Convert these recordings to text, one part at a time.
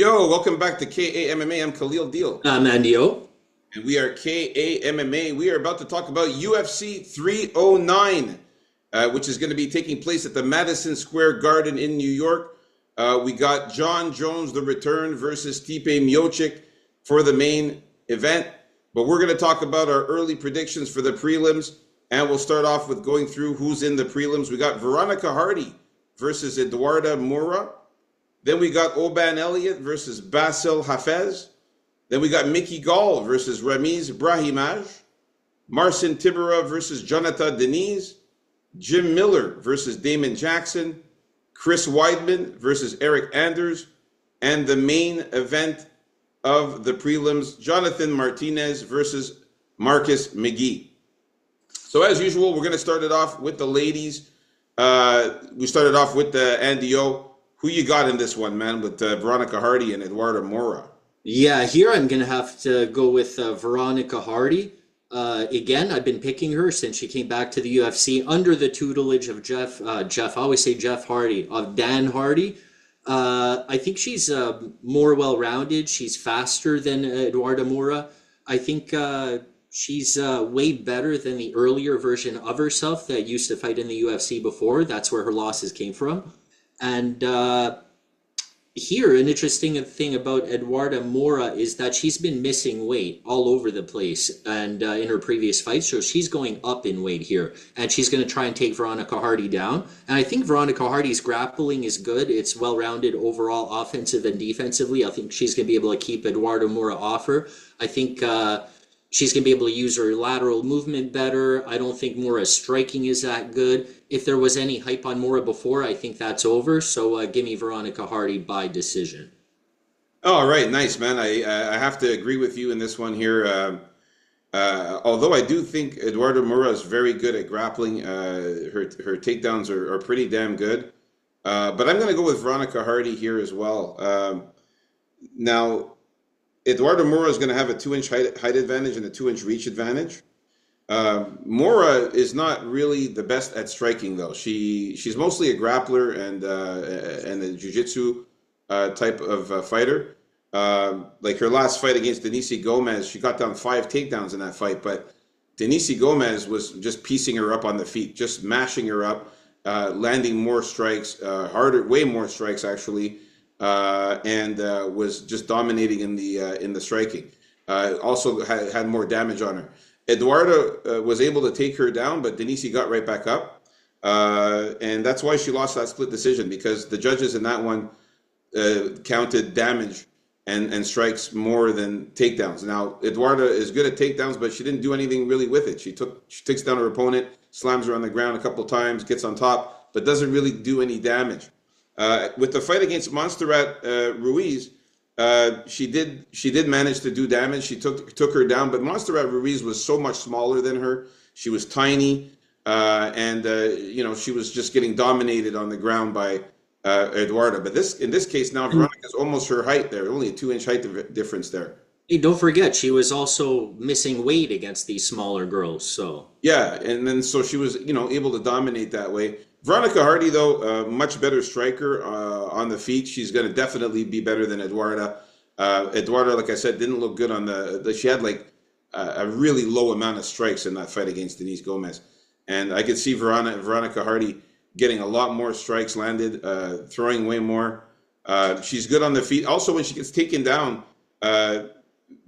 Yo, welcome back to KAMMA. I'm Khalil Deal. Mandio. And we are KAMMA. We are about to talk about UFC 309, which is going to be taking place at the Madison Square Garden in New York. We got John Jones, the return, versus Stipe Miocic for the main event. But we're going to talk about our early predictions for the prelims. And we'll start off with going through who's in the prelims. We got Veronica Hardy versus Eduarda Moura. Then we got Oban Elliott versus Basil Hafez. Then we got Mickey Gall versus Ramiz Brahimaj. Marcin Tibura versus Jonathan Denise. Jim Miller versus Damon Jackson. Chris Weidman versus Eric Anders. And the main event of the prelims, Jonathan Martinez versus Marcus McGee. So as usual, we're going to start it off with the ladies. We started off with the Andy O. Who you got in this one, man, with Veronica Hardy and Eduarda Moura? Yeah, here I'm going to have to go with Veronica Hardy. Again, I've been picking her since she came back to the UFC under the tutelage of I always say Jeff Hardy, of Dan Hardy. I think she's more well-rounded. She's faster than Eduarda Moura. I think she's way better than the earlier version of herself that used to fight in the UFC before. That's where her losses came from. And here, an interesting thing about Eduarda Moura is that she's been missing weight all over the place and in her previous fights. So she's going up in weight here. And she's going to try and take Veronica Hardy down. And I think Veronica Hardy's grappling is good. It's well-rounded overall, offensive and defensively. I think she's going to be able to keep Eduarda Moura off her. I think she's going to be able to use her lateral movement better. I don't think Moura's striking is that good. If there was any hype on Moura before, I think that's over. So give me Veronica Hardy by decision. All right, nice, man. I have to agree with you in this one here. Although I do think Eduarda Moura is very good at grappling. Her takedowns are pretty damn good. But I'm going to go with Veronica Hardy here as well. Now, Eduarda Moura is going to have a 2-inch height advantage and a 2-inch reach advantage. Moura is not really the best at striking, though. She's mostly a grappler and a jiu-jitsu type of fighter. Like her last fight against Denise Gomez, she got down 5 takedowns in that fight, but Denise Gomez was just piecing her up on the feet, just mashing her up, landing more strikes, way more strikes actually, and was just dominating in the striking. Also had more damage on her. Eduarda was able to take her down, but Denise got right back up. And that's why she lost that split decision, because the judges in that one counted damage and strikes more than takedowns. Now, Eduarda is good at takedowns, but she didn't do anything really with it. She takes down her opponent, slams her on the ground a couple of times, gets on top, but doesn't really do any damage. With the fight against Montserrat Ruiz, she did manage to do damage. She took her down, but Montserrat Ruiz was so much smaller than her. She was tiny, and she was just getting dominated on the ground by Eduarda. But in this case now, Veronica's almost her height there, only a 2-inch height difference there. Hey, don't forget, she was also missing weight against these smaller girls. So yeah, and then so she was able to dominate that way. Veronica Hardy, though, much better striker on the feet. She's going to definitely be better than Eduarda. Eduarda, like I said, didn't look good on she had like a really low amount of strikes in that fight against Denise Gomez. And I could see Veronica Hardy getting a lot more strikes landed, throwing way more. She's good on the feet. Also, when she gets taken down,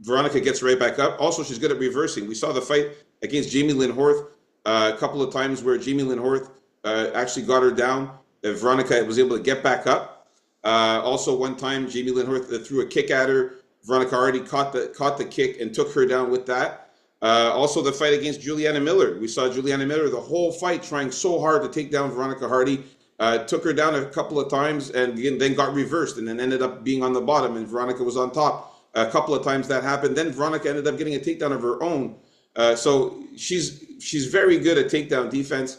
Veronica gets right back up. Also, she's good at reversing. We saw the fight against Jamie Lynn Horth a couple of times where Jamie Lynn Horth actually got her down. Veronica was able to get back up. Also, one time, Jamie Lynn Horth threw a kick at her. Veronica Hardy caught the kick and took her down with that. Also, the fight against Juliana Miller. We saw Juliana Miller the whole fight trying so hard to take down Veronica Hardy. Took her down a couple of times and then got reversed and then ended up being on the bottom and Veronica was on top. A couple of times that happened. Then Veronica ended up getting a takedown of her own. So she's very good at takedown defense.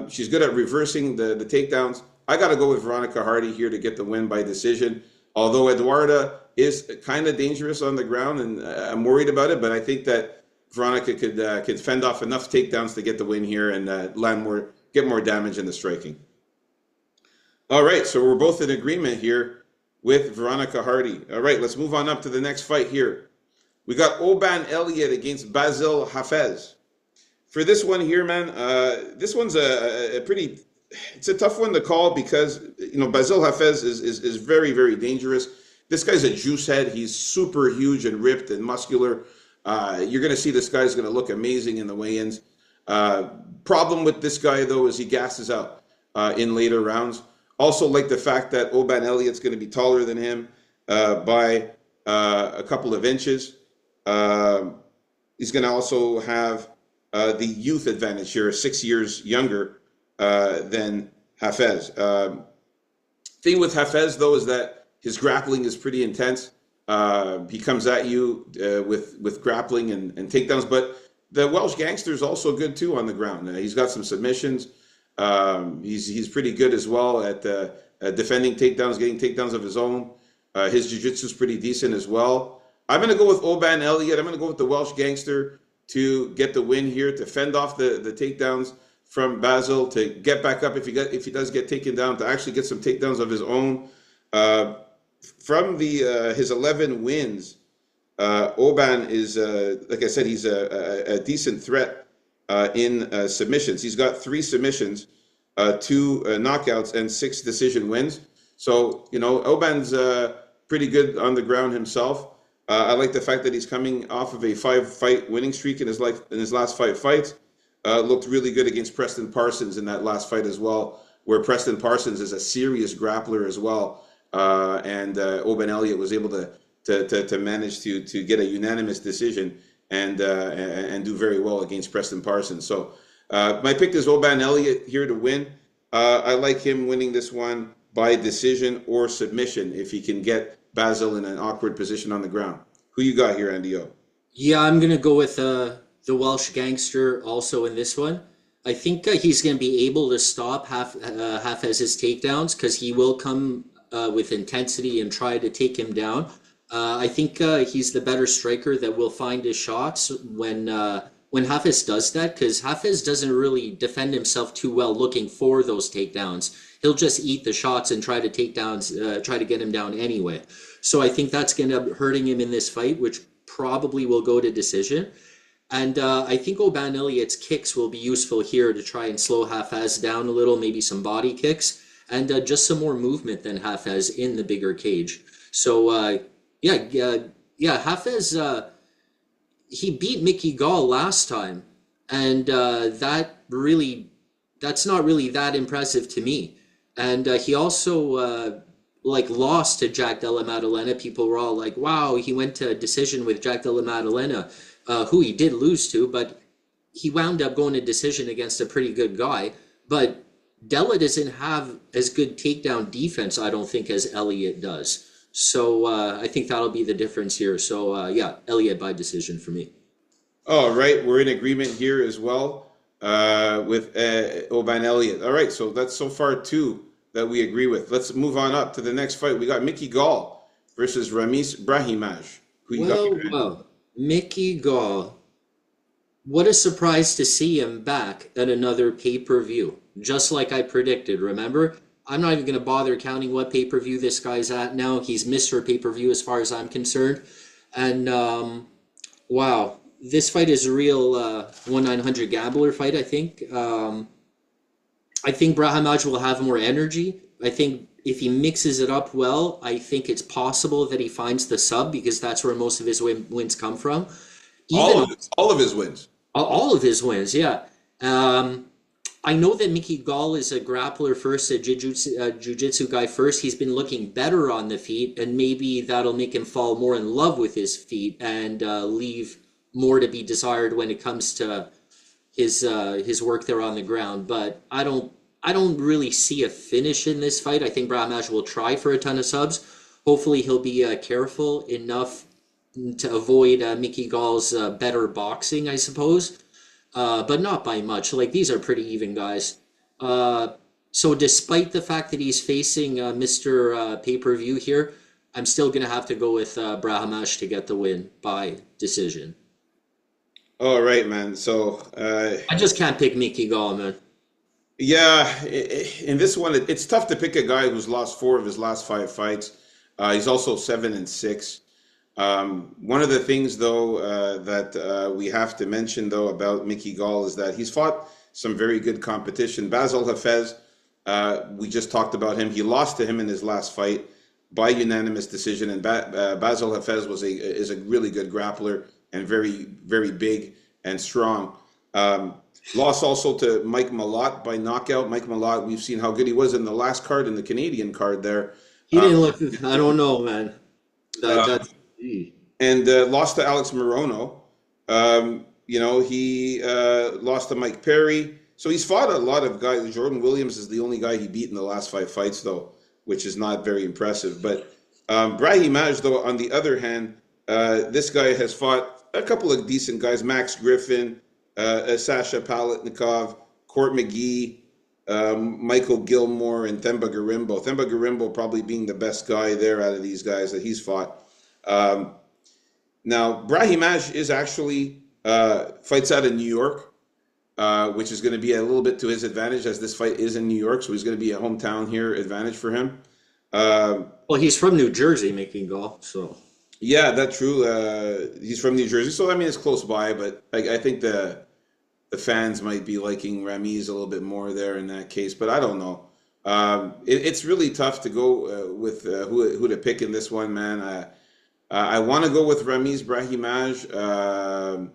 She's good at reversing the takedowns. I got to go with Veronica Hardy here to get the win by decision. Although Eduarda is kind of dangerous on the ground, and I'm worried about it, but I think that Veronica could fend off enough takedowns to get the win here and get more damage in the striking. All right, so we're both in agreement here. with Veronica Hardy. All right, let's move on up to the next fight here. We got Oban Elliott against Basil Hafez. For this one here, man, this one's a pretty, it's a tough one to call because, Basil Hafez is very, very dangerous. This guy's a juice head. He's super huge and ripped and muscular. You're going to see this guy's going to look amazing in the weigh-ins. Problem with this guy, though, is he gasses out in later rounds. Also, like the fact that Oban Elliott's going to be taller than him by a couple of inches. He's going to also have the youth advantage here, 6 years younger than Hafez. Thing with Hafez, though, is that his grappling is pretty intense. He comes at you with grappling and takedowns, but the Welsh gangster is also good too on the ground. He's got some submissions. He's pretty good as well at defending takedowns, getting takedowns of his own. His jiu-jitsu is pretty decent as well. I'm going to go with Oban Elliott. I'm going to go with the Welsh gangster to get the win here, to fend off the takedowns from Basil, to get back up if he does get taken down, to actually get some takedowns of his own. From his 11 wins, Oban is, like I said, he's a decent threat in submissions. He's got 3 submissions, 2 knockouts, and 6 decision wins. So, Oban's pretty good on the ground himself. I like the fact that he's coming off of a 5-fight winning streak in his last 5 fights. Looked really good against Preston Parsons in that last fight as well, where Preston Parsons is a serious grappler as well. And Oban Elliott was able to manage to get a unanimous decision and do very well against Preston Parsons. So my pick is Oban Elliott here to win. I like him winning this one by decision or submission if he can get Basil in an awkward position on the ground. Who you got here, Andy O? Yeah, I'm going to go with the Welsh gangster also in this one. I think he's going to be able to stop Hafez's takedowns because he will come with intensity and try to take him down. I think he's the better striker that will find his shots when Hafez does that, because Hafez doesn't really defend himself too well looking for those takedowns. He'll just eat the shots and try to get him down anyway. So I think that's going to be hurting him in this fight, which probably will go to decision. And I think Oban Elliott's kicks will be useful here to try and slow Hafez down a little, maybe some body kicks, and just some more movement than Hafez in the bigger cage. So, Hafez, he beat Mickey Gall last time, and that's not really that impressive to me. And he also lost to Jack Della Maddalena. People were all like, wow, he went to decision with Jack Della Maddalena, who he did lose to, but he wound up going to decision against a pretty good guy. But Della doesn't have as good takedown defense, I don't think, as Elliott does. So I think that'll be the difference here. So Elliott by decision for me. All right, we're in agreement here as well with Oban Elliott. All right, so that's so far 2 that we agree with. Let's move on up to the next fight. We got Mickey Gall versus Ramis Brahimaj. Who you got? Well, Mickey Gall. What a surprise to see him back at another pay-per-view. Just like I predicted, remember? I'm not even going to bother counting what pay-per-view this guy's at now. He's Mr. Pay-per-view as far as I'm concerned. And, wow, this fight is a real 1-900 gambler fight, I think. I think Brahimaj will have more energy. I think if he mixes it up well, I think it's possible that he finds the sub, because that's where most of his wins come from. All of his wins. All of his wins, yeah. I know that Mickey Gall is a grappler first, a jiu-jitsu guy first. He's been looking better on the feet, and maybe that'll make him fall more in love with his feet and leave more to be desired when it comes to his work there on the ground. But I don't really see a finish in this fight. I think Brahimaj will try for a ton of subs. Hopefully he'll be careful enough to avoid Mickey Gall's better boxing, I suppose. But not by much. These are pretty even guys. So despite the fact that he's facing Mr. Pay-Per-View here, I'm still going to have to go with Brahimaj to get the win by decision. All right, man. So I just can't pick Mickey Gall, man. Yeah, in this one, it's tough to pick a guy who's lost 4 of his last 5 fights. He's also 7-6. One of the things, though, that we have to mention, though, about Mickey Gall is that he's fought some very good competition. Basil Hafez, we just talked about him. He lost to him in his last fight by unanimous decision, and Basil Hafez is a really good grappler and very, very big and strong. Lost also to Mike Malott by knockout. Mike Malott, we've seen how good he was in the last card, in the Canadian card there. He didn't look. I don't know, man. That's. And lost to Alex Morono. He lost to Mike Perry. So he's fought a lot of guys. Jordan Williams is the only guy he beat in the last 5 fights, though, which is not very impressive. But Brahim, though, on the other hand, this guy has fought a couple of decent guys. Max Griffin, Sasha Palatnikov, Court McGee, Michael Gilmore, and Themba Garimbo. Themba Garimbo probably being the best guy there out of these guys that he's fought. Now, Brahim is actually fights out in New York, which is going to be a little bit to his advantage, as this fight is in New York, so he's going to be a hometown here advantage for him. Well, he's from New Jersey, making golf, so. Yeah, that's true. He's from New Jersey, so I mean it's close by, but I think the fans might be liking Ramiz a little bit more there in that case, but I don't know. It's really tough to go with who to pick in this one, man. I want to go with Ramiz Brahimaj.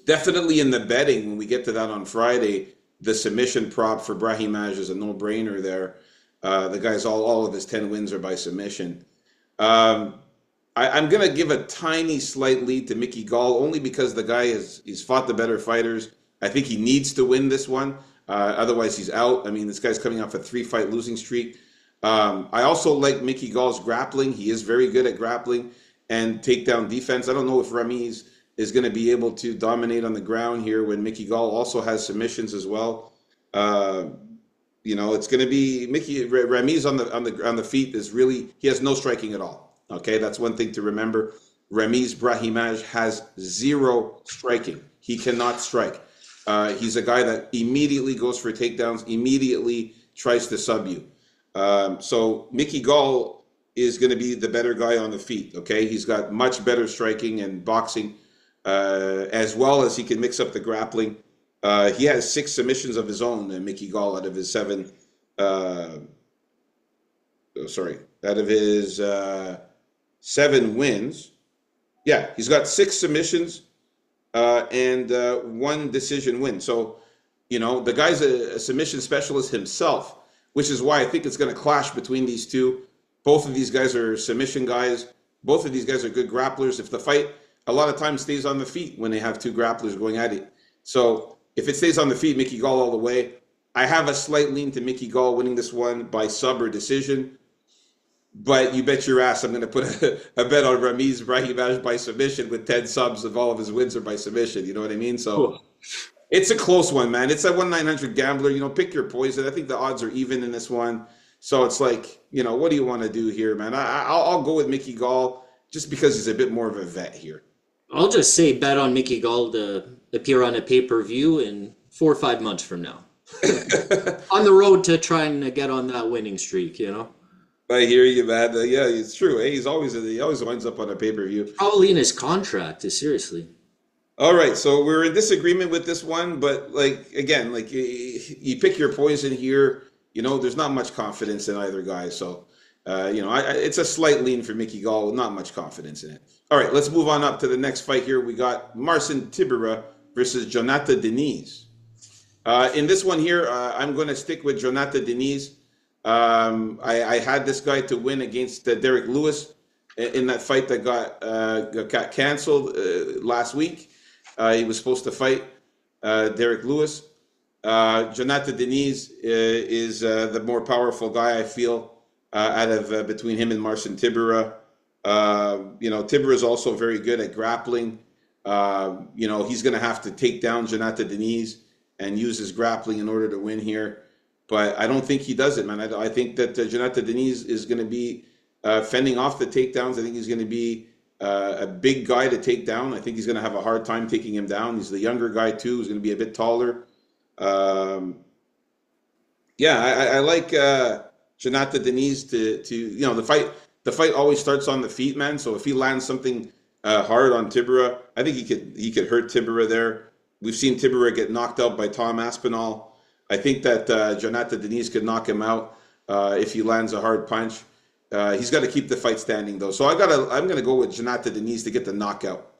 Definitely in the betting, when we get to that on Friday, the submission prop for Brahimaj is a no-brainer there. The guy's all of his 10 wins are by submission. I'm going to give a tiny slight lead to Mickey Gall, only because the guy he's fought the better fighters. I think he needs to win this one. Otherwise, he's out. I mean, this guy's coming off a 3-fight losing streak. I also like Mickey Gall's grappling. He is very good at grappling and takedown defense. I don't know if Ramiz is going to be able to dominate on the ground here when Mickey Gall also has submissions as well. It's going to be Ramiz on the feet is really, he has no striking at all. Okay, that's one thing to remember. Ramiz Brahimaj has 0 striking. He cannot strike. He's a guy that immediately goes for takedowns, immediately tries to sub you. So Mickey Gall is going to be the better guy on the feet. Okay, he's got much better striking and boxing, as well as he can mix up the grappling. He has 6 submissions of his own, Mickey Gall, out of his 7. Out of his 7 wins. Yeah, he's got 6 submissions and 1 decision win. So, the guy's a submission specialist himself, which is why I think it's going to clash between these two. Both of these guys are submission guys. Both of these guys are good grapplers. If the fight a lot of times stays on the feet when they have 2 grapplers going at it. So if it stays on the feet, Mickey Gall all the way. I have a slight lean to Mickey Gall winning this one by sub or decision. But you bet your ass I'm going to put a bet on Ramiz Brahimaj by submission with 10 subs if all of his wins are by submission. You know what I mean? So cool. It's a close one, man. It's a 1-900 gambler. Pick your poison. I think the odds are even in this one. So it's like, what do you want to do here, man? I'll go with Mickey Gall just because he's a bit more of a vet here. I'll just say bet on Mickey Gall to appear on a pay-per-view in 4 or 5 months from now. On the road to trying to get on that winning streak, I hear you, man. Yeah, it's true. He always winds up on a pay-per-view. Probably in his contract, seriously. All right, so we're in disagreement with this one, but again, you pick your poison here. There's not much confidence in either guy, so it's a slight lean for Mickey Gall, not much confidence in it. All right, let's move on up to the next fight here. We got Marcin Tibura versus Jonathan Denise. In this one here, I'm going to stick with Jonathan Denise. I had this guy to win against Derek Lewis in that fight that got canceled last week. He was supposed to fight Derek Lewis. Jonathan Denise is the more powerful guy, I feel, out of between him and Marcin Tibura. Tibura is also very good at grappling. He's going to have to take down Jonathan Denise and use his grappling in order to win here. But I don't think he does it, man. I think that Jonathan Denise is going to be fending off the takedowns. I think he's going to be a big guy to take down. I think he's going to have a hard time taking him down. He's the younger guy, too. He's going to be a bit taller. I like Jonathan Denise to the the fight always starts on the feet, man. So if he lands something hard on Tibura, I think he could hurt Tibura there. We've seen Tibura get knocked out by Tom Aspinall. I think that Jonathan Denise could knock him out if he lands a hard punch. He's got to keep the fight standing though. So I'm gonna go with Jonathan Denise to get the knockout.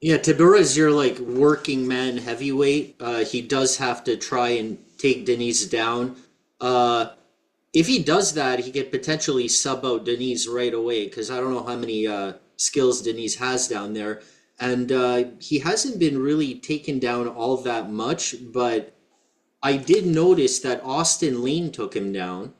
Yeah, Tibura is your like working man heavyweight. He does have to try and take Denise down. Uh, if he does that, he could potentially sub out Denise right away because I don't know how many skills Denise has down there, and he hasn't been really taken down all that much. But I did notice that Austin Lane took him down.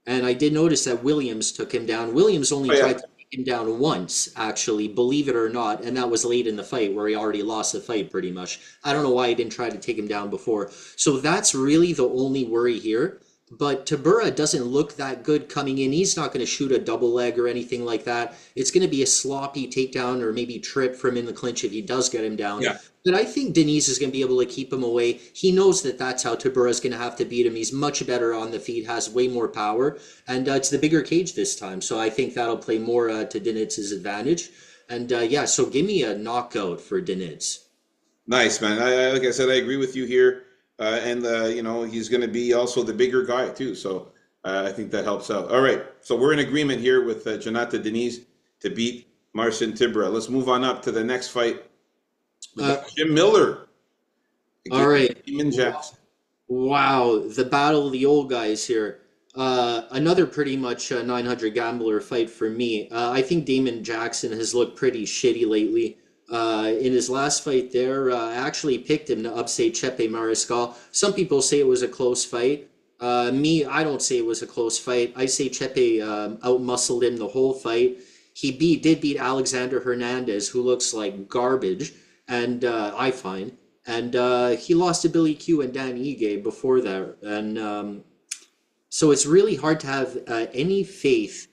And I did notice that Williams took him down. Williams only Oh yeah, tried to take him down once, actually, believe it or not, and that was late in the fight where he already lost the fight pretty much. I don't know why he didn't try to take him down before. So that's really the only worry here. But Tabura doesn't look that good coming in. He's not going to shoot a double leg or anything like that. It's going to be a sloppy takedown or maybe trip from in the clinch if he does get him down. yeah. But I think Denise is going to be able to keep him away. He knows that that's how Tabura is going to have to beat him. He's much better on the feet, has way more power, and it's the bigger cage this time. So I think that'll play more to Denitz's advantage. And yeah, so give me a knockout for Denitz. Nice, man. Like I said, I agree with you here. And he's going to be also the bigger guy too. So I think that helps out. All right. So we're in agreement here with Jonathan Denise to beat Marcin Tibura. Let's move on up to the next fight. We got Jim Miller All against right. Damon Jackson. Wow, the battle of the old guys here. Another pretty much 900 gambler fight for me. I think Damon Jackson has looked pretty shitty lately. In his last fight there, I actually picked him to upset Chepe Mariscal. Some people say it was a close fight. I don't say it was a close fight. I say Chepe outmuscled him the whole fight. He did beat Alexander Hernandez, who looks like garbage, and I find. And he lost to Billy Q and Dan Ige before that. And so it's really hard to have any faith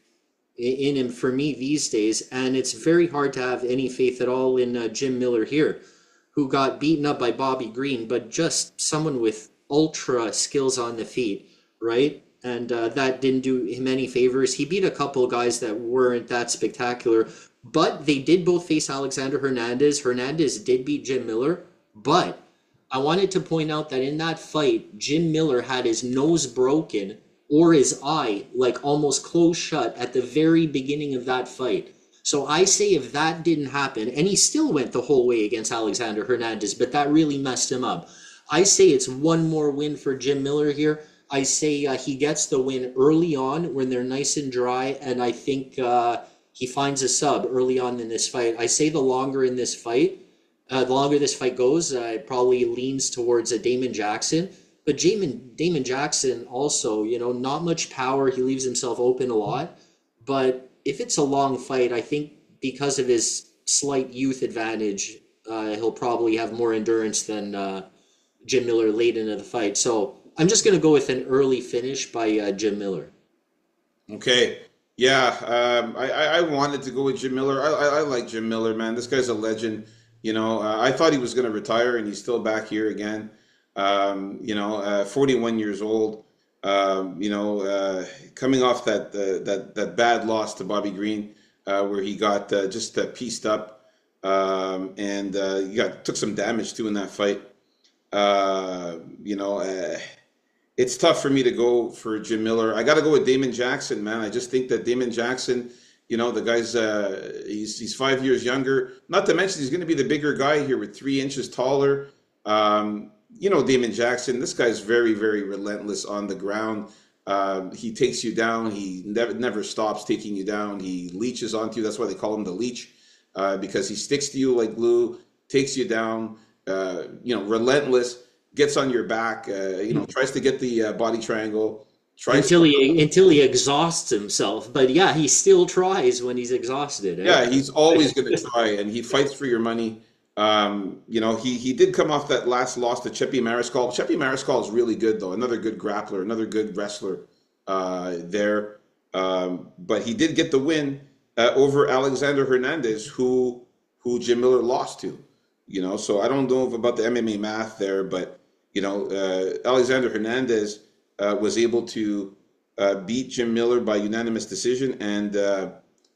in him for me these days. And it's very hard to have any faith at all in Jim Miller here, who got beaten up by Bobby Green, but just someone with ultra skills on the feet, right? And that didn't do him any favors. He beat a couple of guys that weren't that spectacular, but they did both face Alexander Hernandez. Hernandez did beat Jim Miller, but I wanted to point out that in that fight, Jim Miller had his nose broken or his eye like almost closed shut at the very beginning of that fight. So I say if that didn't happen, and he still went the whole way against Alexander Hernandez, but that really messed him up. I say it's one more win for Jim Miller here. I say he gets the win early on when they're nice and dry, and I think he finds a sub early on in this fight. I say the longer this fight goes, it probably leans towards a Damon Jackson. But Damon Jackson also, not much power. He leaves himself open a lot. But if it's a long fight, I think because of his slight youth advantage, he'll probably have more endurance than Jim Miller late into the fight. So I'm just going to go with an early finish by Jim Miller. Okay. Yeah. I wanted to go with Jim Miller. I like Jim Miller, man. This guy's a legend. I thought he was going to retire, and he's still back here again. 41 years old. Coming off that bad loss to Bobby Green, where he got just pieced up, and he took some damage too in that fight. It's tough for me to go for Jim Miller. I got to go with Damon Jackson, man. I just think that Damon Jackson, the guy's he's 5 years younger. Not to mention he's going to be the bigger guy here with 3 inches taller. Damon Jackson, this guy's very, very relentless on the ground. He takes you down. He never stops taking you down. He leeches onto you. That's why they call him the leech, because he sticks to you like glue, takes you down, relentless, gets on your back, tries to get the body triangle. Until he exhausts himself. But yeah, he still tries when he's exhausted. Yeah, he's always going to try, and he fights for your money. He did come off that last loss to Chepe Mariscal. Chepe Mariscal is really good, though. Another good grappler, another good wrestler there. But he did get the win over Alexander Hernandez, who Jim Miller lost to. So I don't know about the MMA math there, but Alexander Hernandez was able to beat Jim Miller by unanimous decision, and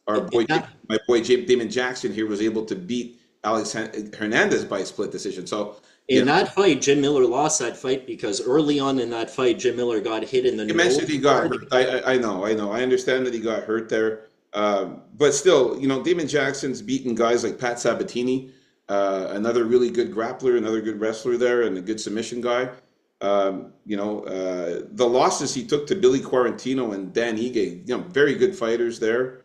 And that, my boy Damon Jackson here was able to beat Alex Hernandez by split decision. So, you in know, that fight, Jim Miller lost that fight because early on in that fight, Jim Miller got hit in the you mentioned nose he got hard. hurt. I know. I understand that he got hurt there. But still, Damon Jackson's beaten guys like Pat Sabatini, another really good grappler, another good wrestler there, and a good submission guy. The losses he took to Billy Quarantino and Dan Ige, very good fighters there.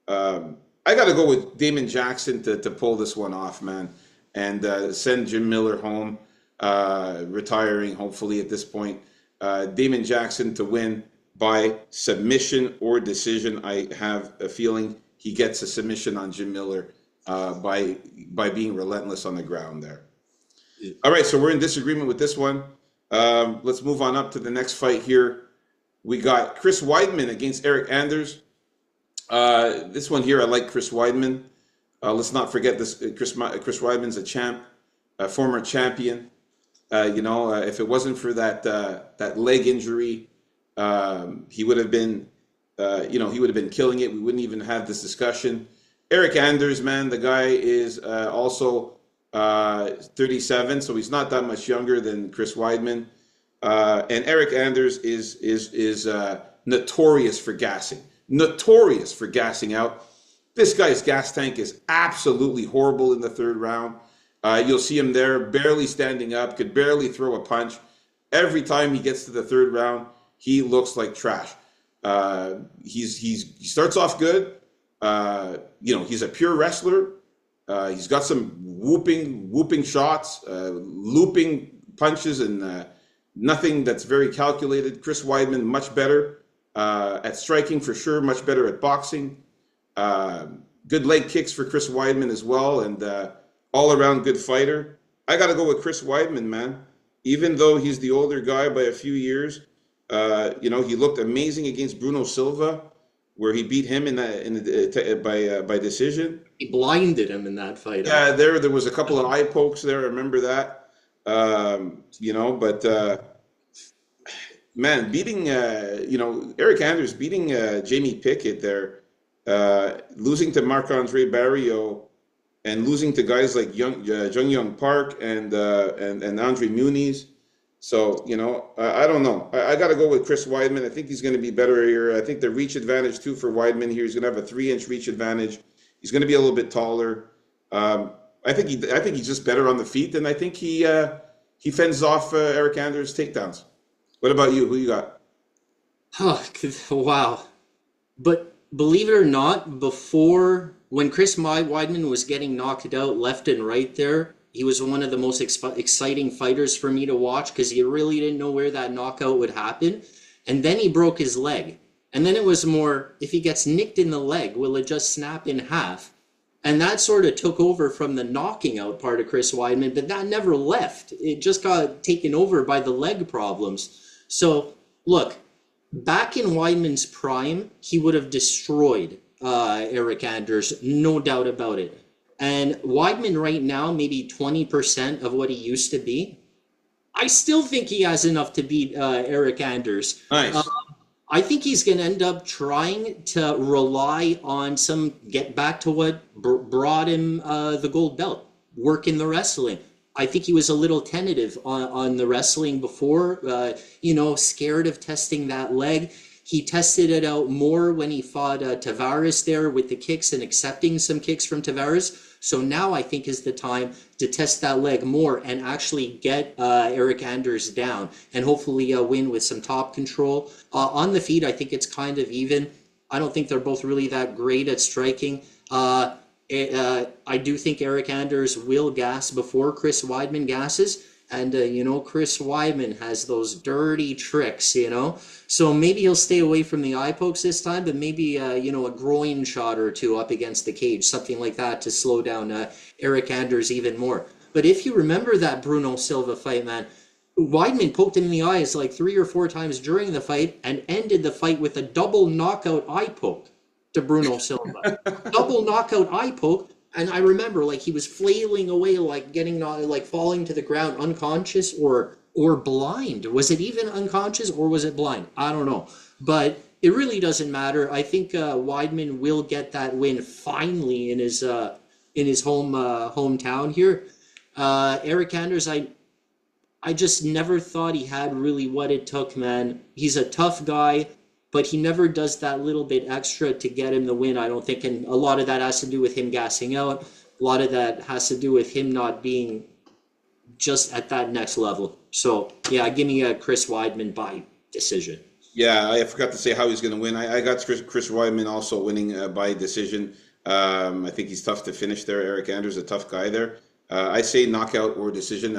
I got to go with Damon Jackson to pull this one off, man, and send Jim Miller home, retiring hopefully at this point. Damon Jackson to win by submission or decision. I have a feeling he gets a submission on Jim Miller by being relentless on the ground there. All right, so we're in disagreement with this one. Let's move on up to the next fight here. We got Chris Weidman against Eric Anders. This one here, I like Chris Weidman. Let's not forget this. Chris Weidman's a champ, a former champion. If it wasn't for that leg injury, he would have been, he would have been killing it. We wouldn't even have this discussion. Eric Anders, man, the guy is also 37, so he's not that much younger than Chris Weidman. And Eric Anders is notorious for gassing. Notorious for gassing out. This guy's gas tank is absolutely horrible in the third round. You'll see him there, barely standing up, could barely throw a punch. Every time he gets to the third round, he looks like trash. He starts off good. He's a pure wrestler. He's got some whooping shots, looping punches, and nothing that's very calculated. Chris Weidman, much better at striking for sure, much better at boxing. Good leg kicks for Chris Weidman as well, and all-around good fighter. I got to go with Chris Weidman, man. Even though he's the older guy by a few years, he looked amazing against Bruno Silva, where he beat him by decision. He blinded him in that fight. Yeah, there was a couple of eye pokes there. I remember that. Man, beating Eric Anders beating Jamie Pickett there, losing to Marc-Andre Barrio, and losing to guys like Jung Young Park and Andre Muniz. So, I don't know. I got to go with Chris Weidman. I think he's going to be better here. I think the reach advantage, too, for Weidman here. He's going to have a 3-inch reach advantage. He's going to be a little bit taller. I think he's just better on the feet, and I think he fends off Eric Anders' takedowns. What about you? Who you got? Oh, wow. But believe it or not, before, when Chris Weidman was getting knocked out left and right there, he was one of the most exciting fighters for me to watch because you really didn't know where that knockout would happen. And then he broke his leg. And then it was more, if he gets nicked in the leg, will it just snap in half? And that sort of took over from the knocking out part of Chris Weidman, but that never left. It just got taken over by the leg problems. So, look, back in Weidman's prime, he would have destroyed Eric Anders, no doubt about it. And Weidman right now, maybe 20% of what he used to be. I still think he has enough to beat Eric Anders. Nice. I think he's going to end up trying to rely on get back to what brought him the gold belt, work in the wrestling. I think he was a little tentative on the wrestling before, scared of testing that leg. He tested it out more when he fought Tavares there with the kicks and accepting some kicks from Tavares. So now I think is the time to test that leg more and actually get Eric Anders down and hopefully win with some top control. On the feet, I think it's kind of even. I don't think they're both really that great at striking. I do think Eric Anders will gas before Chris Weidman gasses. And, Chris Weidman has those dirty tricks, So maybe he'll stay away from the eye pokes this time, but maybe, a groin shot or two up against the cage, something like that to slow down Eric Anders even more. But if you remember that Bruno Silva fight, man, Weidman poked him in the eyes like 3 or 4 times during the fight and ended the fight with a double knockout eye poke to Bruno Silva. Double knockout eye poke. And I remember, he was flailing away, falling to the ground unconscious or blind. Was it even unconscious or was it blind? I don't know. but it really doesn't matter. I think Weidman will get that win finally in his hometown here. Eric Anders, I just never thought he had really what it took, man. He's a tough guy, but he never does that little bit extra to get him the win, I don't think. And a lot of that has to do with him gassing out. A lot of that has to do with him not being just at that next level. So, yeah, give me a Chris Weidman by decision. Yeah, I forgot to say how he's going to win. I got Chris Weidman also winning by decision. I think he's tough to finish there. Eric Anders, a tough guy there. I say knockout or decision.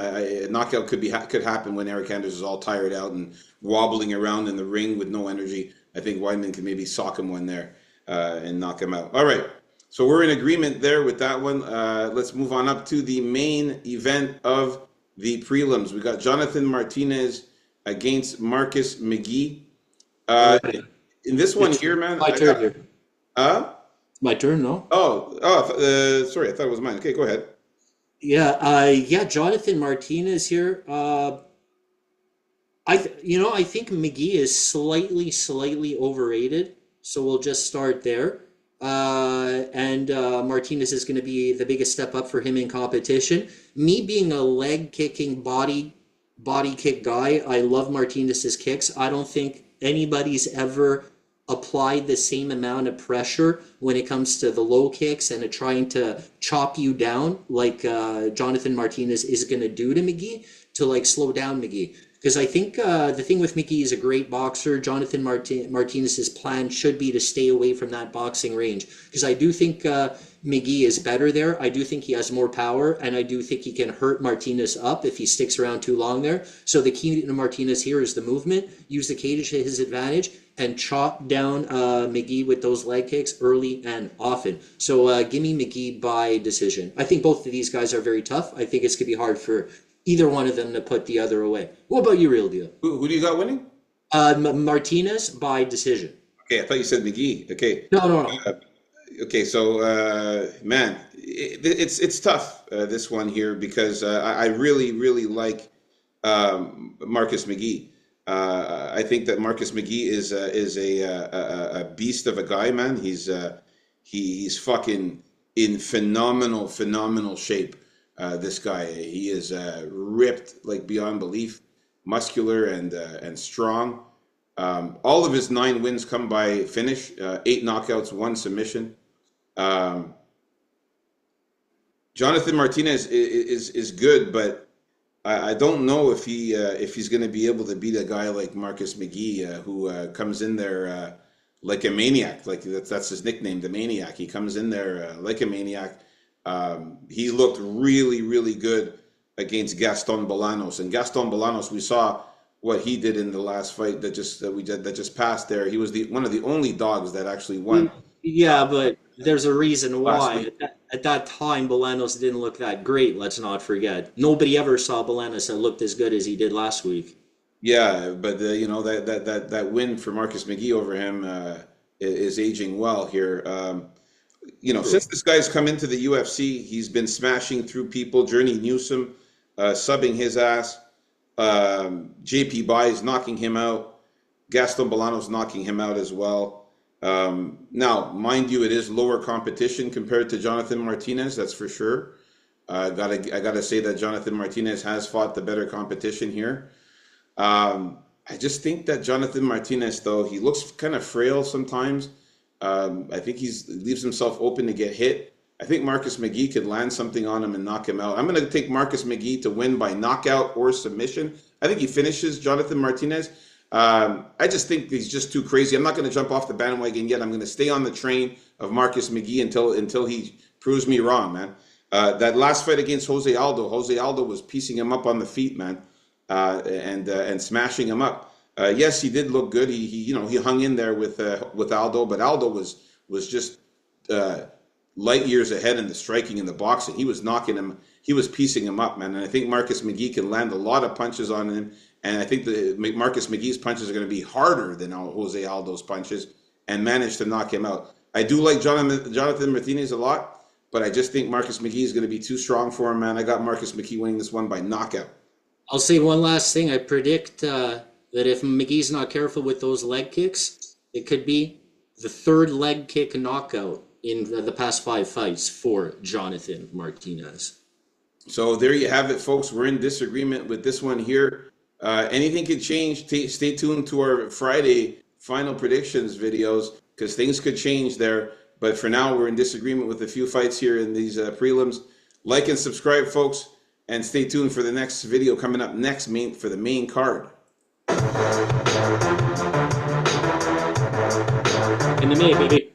Knockout could happen when Eric Anders is all tired out and wobbling around in the ring with no energy. I think Weidman can maybe sock him one there and knock him out. All right, so we're in agreement there with that one. Let's move on up to the main event of the prelims. We got Jonathan Martinez against Marcus McGee. All right. In this one here, man, My turn here. uh, My turn, no? sorry, I thought it was mine. Okay, go ahead. Yeah, Jonathan Martinez here. I think McGee is slightly overrated, so we'll just start there. And Martinez is going to be the biggest step up for him in competition. Me being a leg kicking body kick guy, I love Martinez's kicks. I don't think anybody's ever applied the same amount of pressure when it comes to the low kicks and to trying to chop you down like Jonathan Martinez is going to do to McGee to like slow down McGee. Because I think the thing with McGee is a great boxer. Jonathan Martinez's plan should be to stay away from that boxing range. Because I do think McGee is better there. I do think he has more power, and I do think he can hurt Martinez up if he sticks around too long there. So the key to Martinez here is the movement. Use the cage to his advantage and chop down McGee with those leg kicks early and often. So give me McGee by decision. I think both of these guys are very tough. I think it's going to be hard for either one of them to put the other away. What about you, Real Deal? Who do you got winning? Martinez by decision. Okay, I thought you said McGee. Okay. No. Okay, so man, it's tough this one here because I really like Marcus McGee. I think that Marcus McGee is a beast of a guy, man. He's fucking in phenomenal shape. This guy, he is ripped like beyond belief, muscular and strong. All of his 9 wins come by finish, 8 knockouts, 1 submission. Jonathan Martinez is good, but I don't know if he's going to be able to beat a guy like Marcus McGee, who comes in there like a maniac. Like that's his nickname, the Maniac. He comes in there like a maniac. He looked really good against Gaston Bolanos, and Gaston Bolanos, we saw what he did in the last fight that just passed there. He was one of the only dogs that actually won. Yeah, but there's a reason why. At that time, Bolanos didn't look that great, let's not forget. Nobody ever saw Bolanos that looked as good as he did last week. Yeah, but that win for Marcus McGee over him is aging well here. Since this guy's come into the UFC, he's been smashing through people. Journey Newsom subbing his ass. JP Buys knocking him out. Gaston Bolanos knocking him out as well. Now, mind you, it is lower competition compared to Jonathan Martinez, that's for sure. I gotta say that Jonathan Martinez has fought the better competition here. I just think that Jonathan Martinez, though, he looks kind of frail sometimes. I think he leaves himself open to get hit. I think Marcus McGee could land something on him and knock him out. I'm going to take Marcus McGee to win by knockout or submission. I think he finishes Jonathan Martinez. I just think he's just too crazy. I'm not going to jump off the bandwagon yet. I'm going to stay on the train of Marcus McGee until he proves me wrong, man. That last fight against Jose Aldo was piecing him up on the feet, man, and smashing him up. Yes, he did look good. He hung in there with Aldo, but Aldo was just light years ahead in the striking and the boxing. He was knocking him. He was piecing him up, man. And I think Marcus McGee can land a lot of punches on him. And I think Marcus McGee's punches are going to be harder than Jose Aldo's punches and manage to knock him out. I do like Jonathan Martinez a lot, but I just think Marcus McGee is going to be too strong for him, man. I got Marcus McGee winning this one by knockout. I'll say one last thing. I predict that if McGee's not careful with those leg kicks, it could be the third leg kick knockout in the past 5 fights for Jonathan Martinez. So there you have it, folks. We're in disagreement with this one here. Anything could change. Stay tuned to our Friday final predictions videos because things could change there. But for now, we're in disagreement with a few fights here in these prelims. Like and subscribe, folks, and stay tuned for the next video coming up next for the main card. In the main, baby.